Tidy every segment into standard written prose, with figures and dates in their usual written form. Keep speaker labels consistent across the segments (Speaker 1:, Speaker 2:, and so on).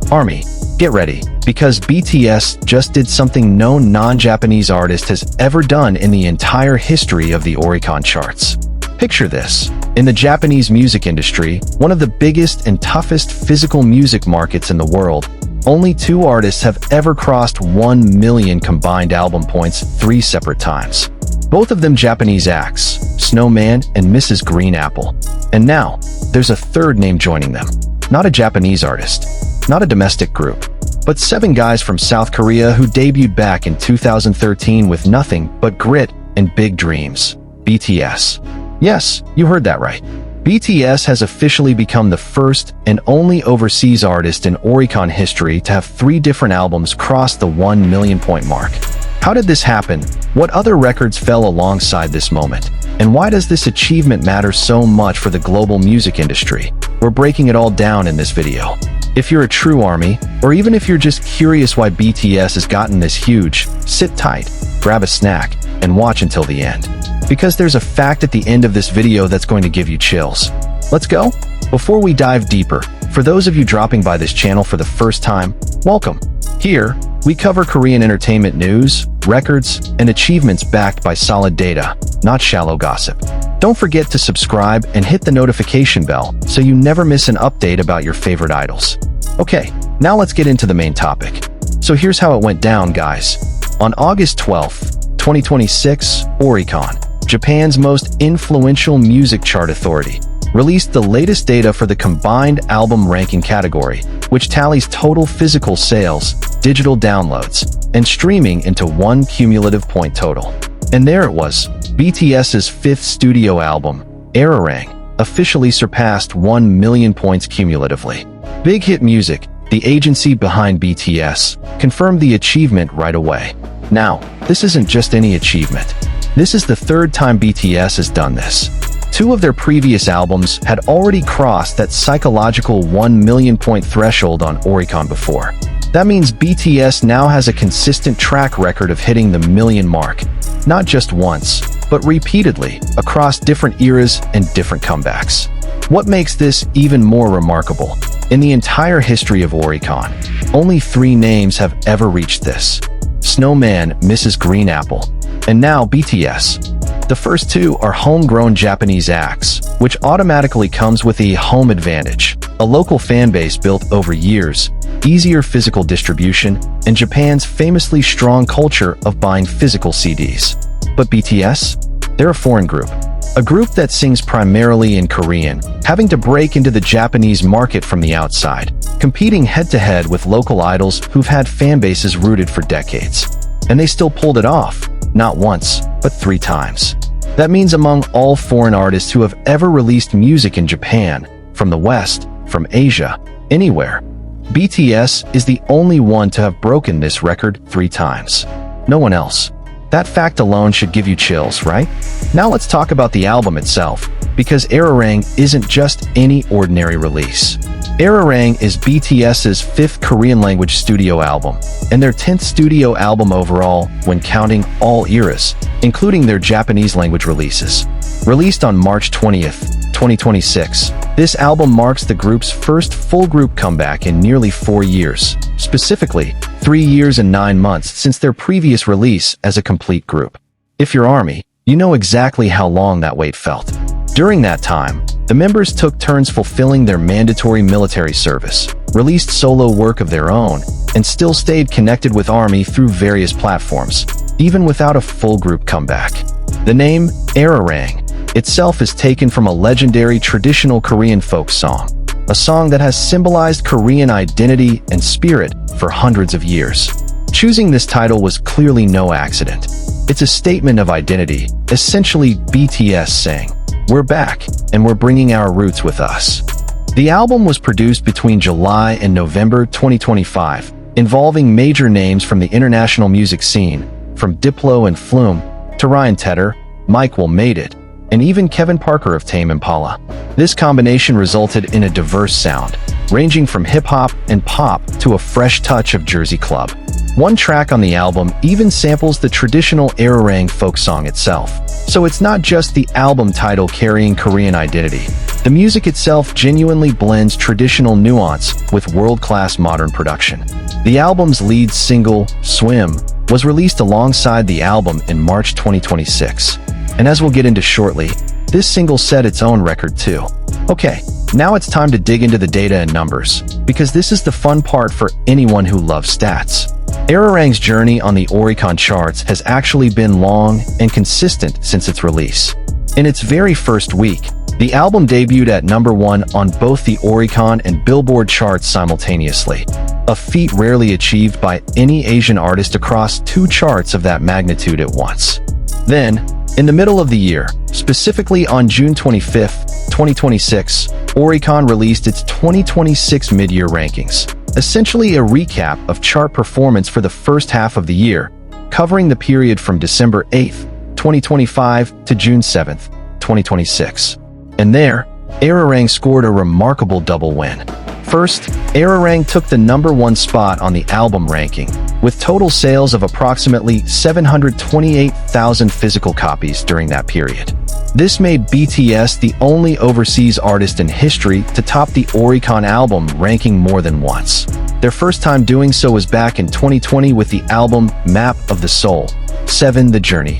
Speaker 1: Army, get ready, because BTS just did something no non-Japanese artist has ever done in the entire history of the Oricon charts. Picture this. In the Japanese music industry, one of the biggest and toughest physical music markets in the world, only two artists have ever crossed 1 million combined album points 3 separate times. Both of them Japanese acts, Snowman and Mrs. Green Apple. And now, there's a third name joining them. Not a Japanese artist, not a domestic group, but 7 guys from South Korea who debuted back in 2013 with nothing but grit and big dreams. BTS. Yes, you heard that right. BTS has officially become the first and only overseas artist in Oricon history to have 3 different albums cross the 1 million point mark. How did this happen? What other records fell alongside this moment? And why does this achievement matter so much for the global music industry? We're breaking it all down in this video. If you're a true Army, or even if you're just curious why BTS has gotten this huge, sit tight, grab a snack, and watch until the end. Because there's a fact at the end of this video that's going to give you chills. Let's go? Before we dive deeper, for those of you dropping by this channel for the first time, welcome. Here, we cover Korean entertainment news, records, and achievements backed by solid data, not shallow gossip. Don't forget to subscribe and hit the notification bell so you never miss an update about your favorite idols. Okay, now let's get into the main topic. So here's how it went down, guys. On August 12th, 2026, Oricon, Japan's most influential music chart authority, released the latest data for the combined album ranking category, which tallies total physical sales, digital downloads, and streaming into one cumulative point total. And there it was, BTS's 5th studio album, Ararang, officially surpassed 1 million points cumulatively. Big Hit Music, the agency behind BTS, confirmed the achievement right away. Now, this isn't just any achievement. This is the 3rd time BTS has done this. 2 of their previous albums had already crossed that psychological 1 million point threshold on Oricon before. That means BTS now has a consistent track record of hitting the million mark, not just once, but repeatedly, across different eras and different comebacks. What makes this even more remarkable? In the entire history of Oricon, only 3 names have ever reached this. Snowman, Mrs. Green Apple, and now BTS. The first 2 are homegrown Japanese acts, which automatically comes with a home advantage, a local fan base built over years, easier physical distribution, and Japan's famously strong culture of buying physical CDs. But BTS? They're a foreign group. A group that sings primarily in Korean, having to break into the Japanese market from the outside, competing head-to-head with local idols who've had fan bases rooted for decades. And they still pulled it off, not once, but 3 times. That means among all foreign artists who have ever released music in Japan, from the West, from Asia, anywhere, BTS is the only one to have broken this record 3 times. No one else. That fact alone should give you chills, right? Now let's talk about the album itself, because Ararang isn't just any ordinary release. Ararang is BTS's 5th Korean-language studio album, and their 10th studio album overall when counting all eras, including their Japanese-language releases. Released on March 20th, 2026, this album marks the group's first full-group comeback in nearly 4 years, specifically 3 years and 9 months since their previous release as a complete group. If you're Army, you know exactly how long that wait felt. During that time, the members took turns fulfilling their mandatory military service, released solo work of their own, and still stayed connected with Army through various platforms, even without a full group comeback. The name Ararang itself is taken from a legendary traditional Korean folk song, a song that has symbolized Korean identity and spirit for hundreds of years. Choosing this title was clearly no accident. It's a statement of identity, essentially BTS saying, "We're back, and we're bringing our roots with us." The album was produced between July and November 2025, involving major names from the international music scene, from Diplo and Flume to Ryan Tedder, Mike Will Made It, and even Kevin Parker of Tame Impala. This combination resulted in a diverse sound, ranging from hip-hop and pop to a fresh touch of Jersey club. One track on the album even samples the traditional Ararang folk song itself. So it's not just the album title carrying Korean identity. The music itself genuinely blends traditional nuance with world-class modern production. The album's lead single, Swim, was released alongside the album in March 2026. And as we'll get into shortly, this single set its own record too. Okay, now it's time to dig into the data and numbers, because this is the fun part for anyone who loves stats. Ararang's journey on the Oricon charts has actually been long and consistent since its release. In its very first week, the album debuted at #1 on both the Oricon and Billboard charts simultaneously, a feat rarely achieved by any Asian artist across two charts of that magnitude at once. Then, in the middle of the year, specifically on June 25, 2026, Oricon released its 2026 mid-year rankings, essentially a recap of chart performance for the first half of the year, covering the period from December 8, 2025 to June 7, 2026. And there, Ararang scored a remarkable double win. First, Ararang took the #1 spot on the album ranking, with total sales of approximately 728,000 physical copies during that period. This made BTS the only overseas artist in history to top the Oricon album ranking more than once. Their first time doing so was back in 2020 with the album Map of the Soul, 7 The Journey.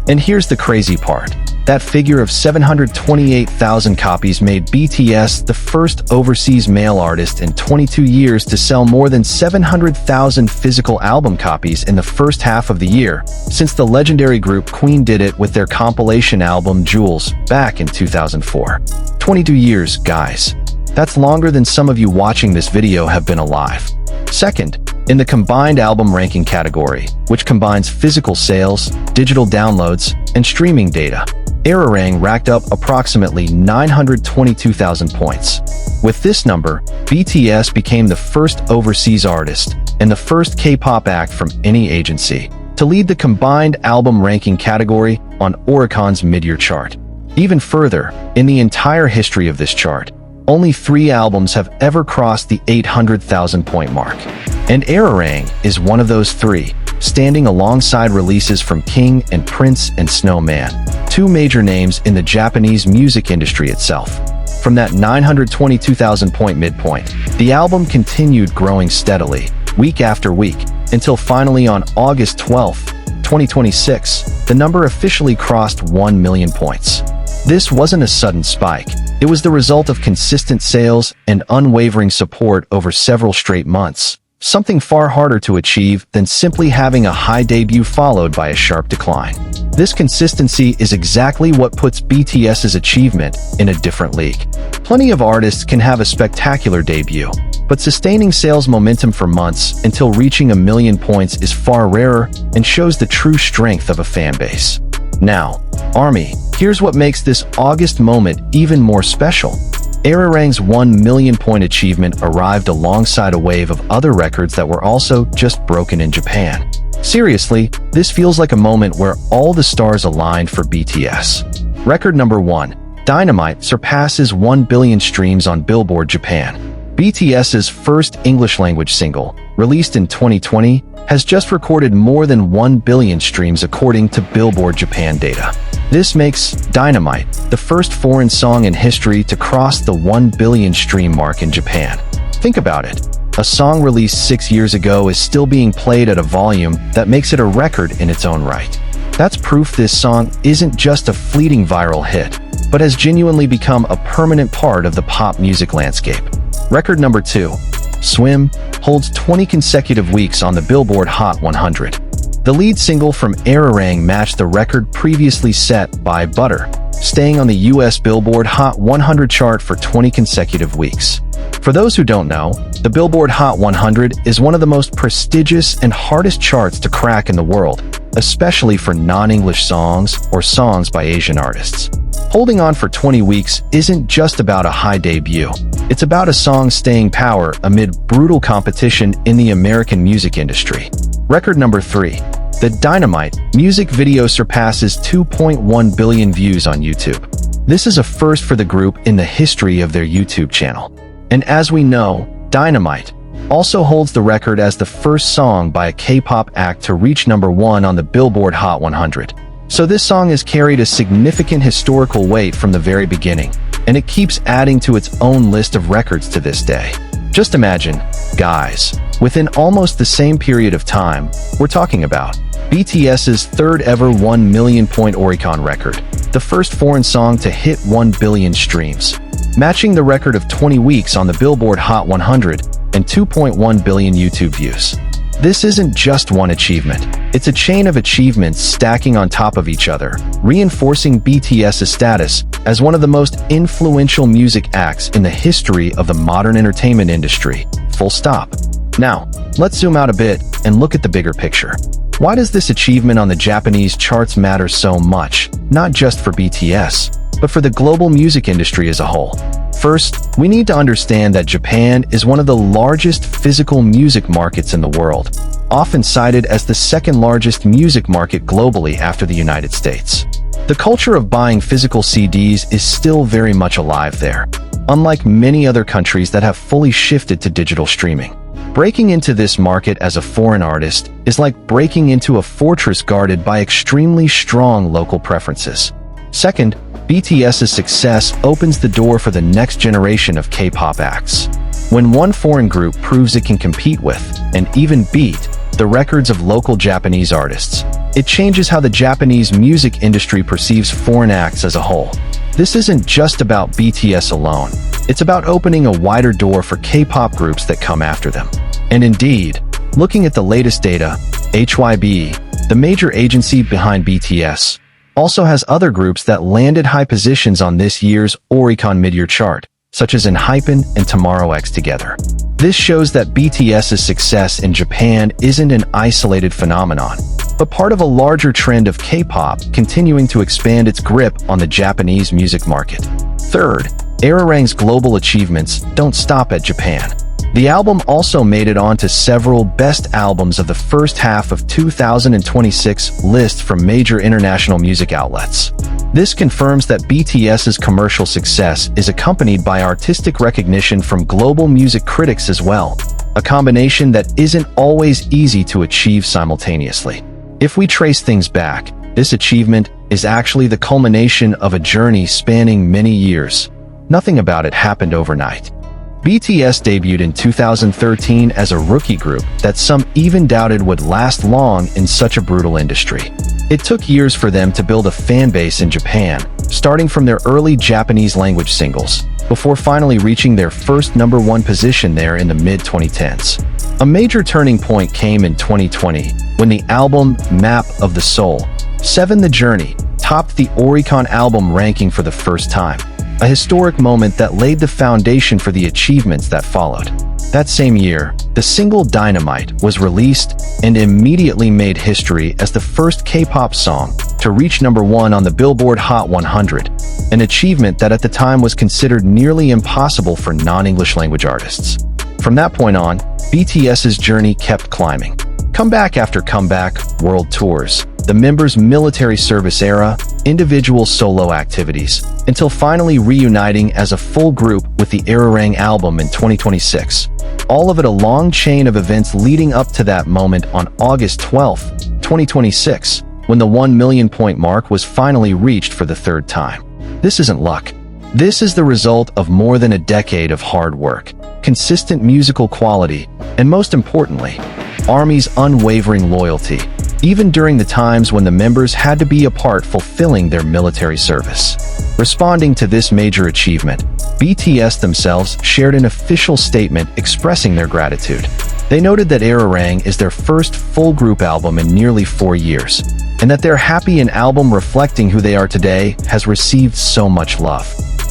Speaker 1: And here's the crazy part. That figure of 728,000 copies made BTS the first overseas male artist in 22 years to sell more than 700,000 physical album copies in the first half of the year, since the legendary group Queen did it with their compilation album Jewels back in 2004. 22 years, guys. That's longer than some of you watching this video have been alive. Second, in the combined album ranking category, which combines physical sales, digital downloads, and streaming data, Ararang racked up approximately 922,000 points. With this number, BTS became the first overseas artist and the first K-pop act from any agency to lead the combined album ranking category on Oricon's mid-year chart. Even further, in the entire history of this chart, only 3 albums have ever crossed the 800,000 point mark. And Ararang is one of those 3, standing alongside releases from King and Prince and Snowman, 2 major names in the Japanese music industry itself. From that 922,000 point midpoint, the album continued growing steadily, week after week, until finally on August 12, 2026, the number officially crossed 1 million points. This wasn't a sudden spike. It was the result of consistent sales and unwavering support over several straight months, something far harder to achieve than simply having a high debut followed by a sharp decline. This consistency is exactly what puts BTS's achievement in a different league. Plenty of artists can have a spectacular debut, but sustaining sales momentum for months until reaching 1 million points is far rarer and shows the true strength of a fan base. Now, Army, here's what makes this August moment even more special. Ararang's 1 million point achievement arrived alongside a wave of other records that were also just broken in Japan. Seriously, this feels like a moment where all the stars aligned for BTS. Record #1, Dynamite, surpasses 1 billion streams on Billboard Japan. BTS's first English-language single, released in 2020, has just recorded more than 1 billion streams according to Billboard Japan data. This makes Dynamite the first foreign song in history to cross the 1 billion stream mark in Japan. Think about it. A song released 6 years ago is still being played at a volume that makes it a record in its own right. That's proof this song isn't just a fleeting viral hit, but has genuinely become a permanent part of the pop music landscape. Record #2, Swim, holds 20 consecutive weeks on the Billboard Hot 100. The lead single from Ararang matched the record previously set by Butter, staying on the US Billboard Hot 100 chart for 20 consecutive weeks. For those who don't know, the Billboard Hot 100 is one of the most prestigious and hardest charts to crack in the world, especially for non-English songs or songs by Asian artists. Holding on for 20 weeks isn't just about a high debut. It's about a song's staying power amid brutal competition in the American music industry. Record #3, the Dynamite music video surpasses 2.1 billion views on YouTube. This is a first for the group in the history of their YouTube channel. And as we know, Dynamite, also holds the record as the first song by a K-pop act to reach #1 on the Billboard Hot 100. So this song has carried a significant historical weight from the very beginning, and it keeps adding to its own list of records to this day. Just imagine, guys, within almost the same period of time, we're talking about BTS's third ever 1 million point Oricon record, the first foreign song to hit 1 billion streams, matching the record of 20 weeks on the Billboard Hot 100 and 2.1 billion YouTube views. This isn't just one achievement, it's a chain of achievements stacking on top of each other, reinforcing BTS's status as one of the most influential music acts in the history of the modern entertainment industry. Full stop. Now, let's zoom out a bit and look at the bigger picture. Why does this achievement on the Japanese charts matter so much, not just for BTS, but for the global music industry as a whole? First, we need to understand that Japan is one of the largest physical music markets in the world, often cited as the second largest music market globally after the United States. The culture of buying physical CDs is still very much alive there, unlike many other countries that have fully shifted to digital streaming. Breaking into this market as a foreign artist is like breaking into a fortress guarded by extremely strong local preferences. Second, BTS's success opens the door for the next generation of K-pop acts. When one foreign group proves it can compete with, and even beat, the records of local Japanese artists, it changes how the Japanese music industry perceives foreign acts as a whole. This isn't just about BTS alone. It's about opening a wider door for K-pop groups that come after them. And indeed, looking at the latest data, HYB, the major agency behind BTS, also has other groups that landed high positions on this year's Oricon mid-year chart, such as ENHYPEN and Tomorrow X Together. This shows that BTS's success in Japan isn't an isolated phenomenon, but part of a larger trend of K-pop continuing to expand its grip on the Japanese music market. Third, Ararang's global achievements don't stop at Japan. The album also made it onto several best albums of the first half of 2026 lists from major international music outlets. This confirms that BTS's commercial success is accompanied by artistic recognition from global music critics as well, a combination that isn't always easy to achieve simultaneously. If we trace things back, this achievement is actually the culmination of a journey spanning many years. Nothing about it happened overnight. BTS debuted in 2013 as a rookie group that some even doubted would last long in such a brutal industry. It took years for them to build a fan base in Japan, starting from their early Japanese language singles, before finally reaching their first #1 position there in the mid-2010s. A major turning point came in 2020, when the album Map of the Soul, 7 The Journey, topped the Oricon album ranking for the first time. A historic moment that laid the foundation for the achievements that followed. That same year, the single Dynamite was released and immediately made history as the first K-pop song to reach #1 on the Billboard Hot 100, an achievement that at the time was considered nearly impossible for non-English language artists. From that point on, BTS's journey kept climbing. Comeback after comeback, world tours, the members' military service era, individual solo activities, until finally reuniting as a full group with the Ararang album in 2026. All of it a long chain of events leading up to that moment on August 12, 2026, when the 1 million point mark was finally reached for the third time. This isn't luck. This is the result of more than a decade of hard work, consistent musical quality, and most importantly, ARMY's unwavering loyalty, even during the times when the members had to be apart fulfilling their military service. Responding to this major achievement, BTS themselves shared an official statement expressing their gratitude. They noted that Ararang is their first full group album in nearly 4 years, and that they're happy an album reflecting who they are today has received so much love.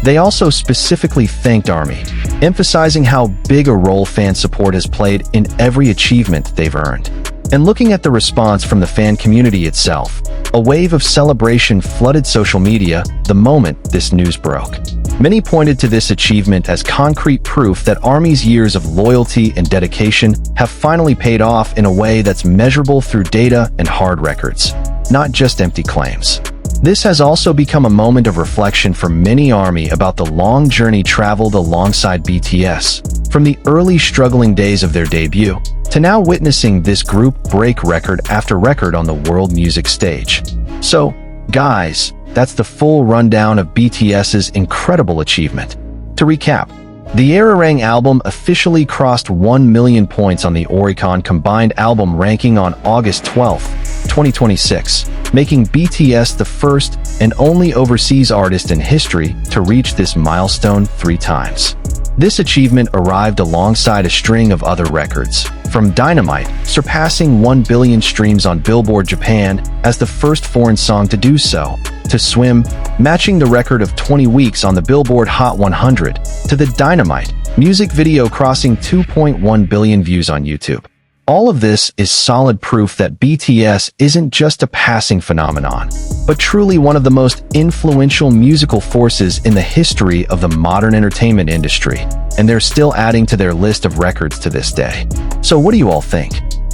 Speaker 1: They also specifically thanked ARMY, emphasizing how big a role fan support has played in every achievement they've earned. And looking at the response from the fan community itself, a wave of celebration flooded social media the moment this news broke. Many pointed to this achievement as concrete proof that ARMY's years of loyalty and dedication have finally paid off in a way that's measurable through data and hard records, not just empty claims. This has also become a moment of reflection for many ARMY about the long journey traveled alongside BTS, From the early struggling days of their debut, to now witnessing this group break record after record on the world music stage. So, guys, that's the full rundown of BTS's incredible achievement. To recap, the Ararang album officially crossed 1 million points on the Oricon combined album ranking on August 12, 2026, making BTS the first and only overseas artist in history to reach this milestone 3 times. This achievement arrived alongside a string of other records, from Dynamite surpassing 1 billion streams on Billboard Japan as the first foreign song to do so, to Swim, matching the record of 20 weeks on the Billboard Hot 100, to the Dynamite music video crossing 2.1 billion views on YouTube. All of this is solid proof that BTS isn't just a passing phenomenon, but truly one of the most influential musical forces in the history of the modern entertainment industry, and they're still adding to their list of records to this day. So what do you all think?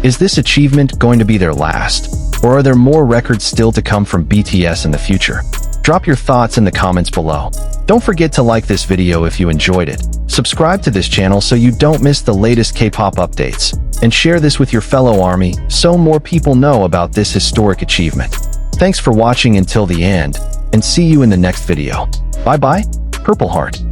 Speaker 1: Is this achievement going to be their last, or are there more records still to come from BTS in the future? Drop your thoughts in the comments below. Don't forget to like this video if you enjoyed it, subscribe to this channel so you don't miss the latest K-pop updates, and share this with your fellow ARMY so more people know about this historic achievement. Thanks for watching until the end, and see you in the next video. Bye-bye, Purple Heart.